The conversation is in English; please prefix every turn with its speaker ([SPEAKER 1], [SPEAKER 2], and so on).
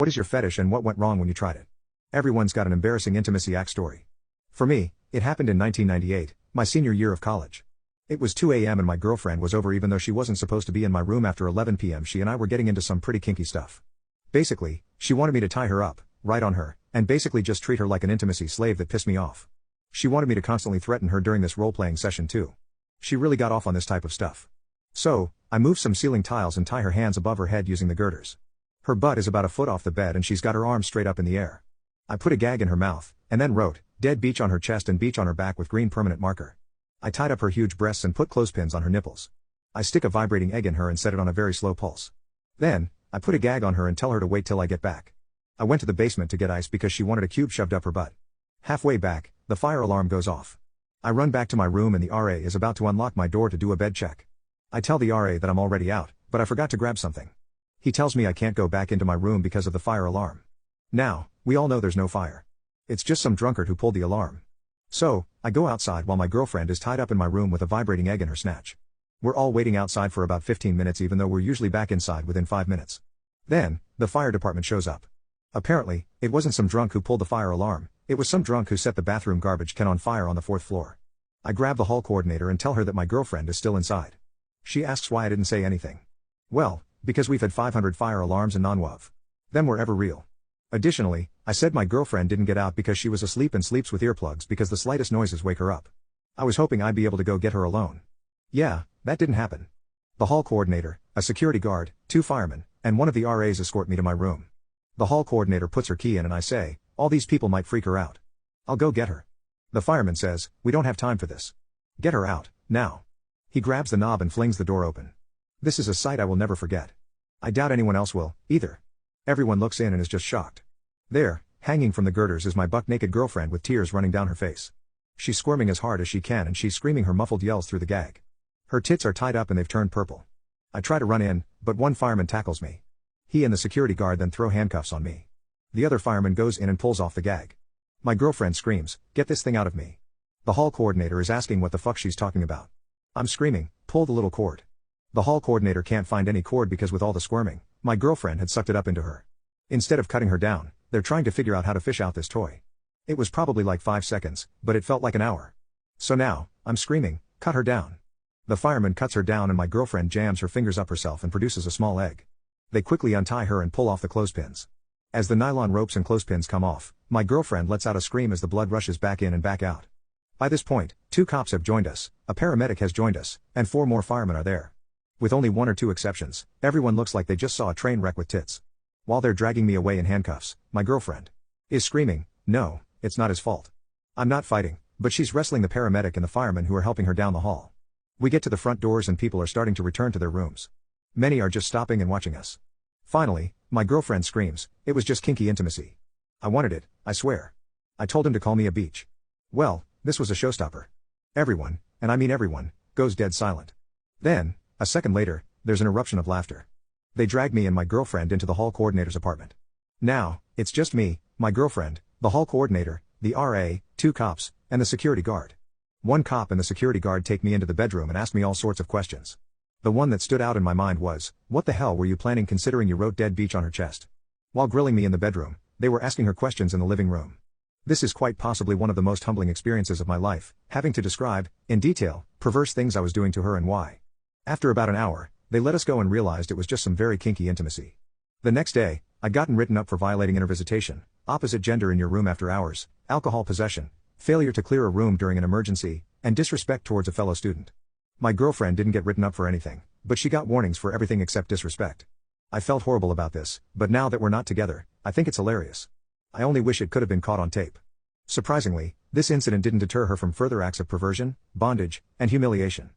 [SPEAKER 1] What is your fetish and what went wrong when you tried it? Everyone's got an embarrassing intimacy act story. For me, it happened in 1998, my senior year of college. It was 2 a.m. and my girlfriend was over even though she wasn't supposed to be in my room after 11 p.m. She and I were getting into some pretty kinky stuff. Basically, she wanted me to tie her up, write on her, and basically just treat her like an intimacy slave that pissed me off. She wanted me to constantly threaten her during this role-playing session too. She really got off on this type of stuff. So, I moved some ceiling tiles and tie her hands above her head using the girders. Her butt is about a foot off the bed and she's got her arms straight up in the air. I put a gag in her mouth, and then wrote, "Dead Beach" on her chest and "Beach" on her back with green permanent marker. I tied up her huge breasts and put clothespins on her nipples. I stick a vibrating egg in her and set it on a very slow pulse. Then, I put a gag on her and tell her to wait till I get back. I went to the basement to get ice because she wanted a cube shoved up her butt. Halfway back, the fire alarm goes off. I run back to my room and the RA is about to unlock my door to do a bed check. I tell the RA that I'm already out, but I forgot to grab something. He tells me I can't go back into my room because of the fire alarm. Now, we all know there's no fire. It's just some drunkard who pulled the alarm. So, I go outside while my girlfriend is tied up in my room with a vibrating egg in her snatch. We're all waiting outside for about 15 minutes even though we're usually back inside within 5 minutes. Then, the fire department shows up. Apparently, it wasn't some drunk who pulled the fire alarm, it was some drunk who set the bathroom garbage can on fire on the 4th floor. I grab the hall coordinator and tell her that my girlfriend is still inside. She asks why I didn't say anything. Well, because we've had 500 fire alarms and none of them were ever real. Additionally, I said my girlfriend didn't get out because she was asleep and sleeps with earplugs because the slightest noises wake her up. I was hoping I'd be able to go get her alone. Yeah, that didn't happen. The hall coordinator, a security guard, 2 firemen, and one of the RAs escort me to my room. The hall coordinator puts her key in and I say, all these people might freak her out. I'll go get her. The fireman says, we don't have time for this. Get her out, now. He grabs the knob and flings the door open. This is a sight I will never forget. I doubt anyone else will, either. Everyone looks in and is just shocked. There, hanging from the girders is my buck-naked girlfriend with tears running down her face. She's squirming as hard as she can and she's screaming her muffled yells through the gag. Her tits are tied up and they've turned purple. I try to run in, but one fireman tackles me. He and the security guard then throw handcuffs on me. The other fireman goes in and pulls off the gag. My girlfriend screams, "Get this thing out of me." The hall coordinator is asking what the fuck she's talking about. I'm screaming, "Pull the little cord." The hall coordinator can't find any cord because with all the squirming, my girlfriend had sucked it up into her. Instead of cutting her down, they're trying to figure out how to fish out this toy. It was probably like 5 seconds, but it felt like an hour. So now, I'm screaming, "Cut her down." The fireman cuts her down and my girlfriend jams her fingers up herself and produces a small egg. They quickly untie her and pull off the clothespins. As the nylon ropes and clothespins come off, my girlfriend lets out a scream as the blood rushes back in and back out. By this point, 2 cops have joined us, a paramedic has joined us, and 4 more firemen are there. With only 1 or 2 exceptions, everyone looks like they just saw a train wreck with tits. While they're dragging me away in handcuffs, my girlfriend is screaming, "No, it's not his fault. I'm not fighting," but she's wrestling the paramedic and the firemen who are helping her down the hall. We get to the front doors and people are starting to return to their rooms. Many are just stopping and watching us. Finally, my girlfriend screams, "It was just kinky intimacy. I wanted it, I swear. I told him to call me a beach." Well, this was a showstopper. Everyone, and I mean everyone, goes dead silent. Then, a second later, there's an eruption of laughter. They drag me and my girlfriend into the hall coordinator's apartment. Now, it's just me, my girlfriend, the hall coordinator, the RA, 2 cops, and the security guard. 1 cop and the security guard take me into the bedroom and ask me all sorts of questions. The one that stood out in my mind was, what the hell were you planning considering you wrote "Dead Beach" on her chest? While grilling me in the bedroom, they were asking her questions in the living room. This is quite possibly one of the most humbling experiences of my life, having to describe, in detail, perverse things I was doing to her and why. After about an hour, they let us go and realized it was just some very kinky intimacy. The next day, I'd gotten written up for violating intervisitation, opposite gender in your room after hours, alcohol possession, failure to clear a room during an emergency, and disrespect towards a fellow student. My girlfriend didn't get written up for anything, but she got warnings for everything except disrespect. I felt horrible about this, but now that we're not together, I think it's hilarious. I only wish it could have been caught on tape. Surprisingly, this incident didn't deter her from further acts of perversion, bondage, and humiliation.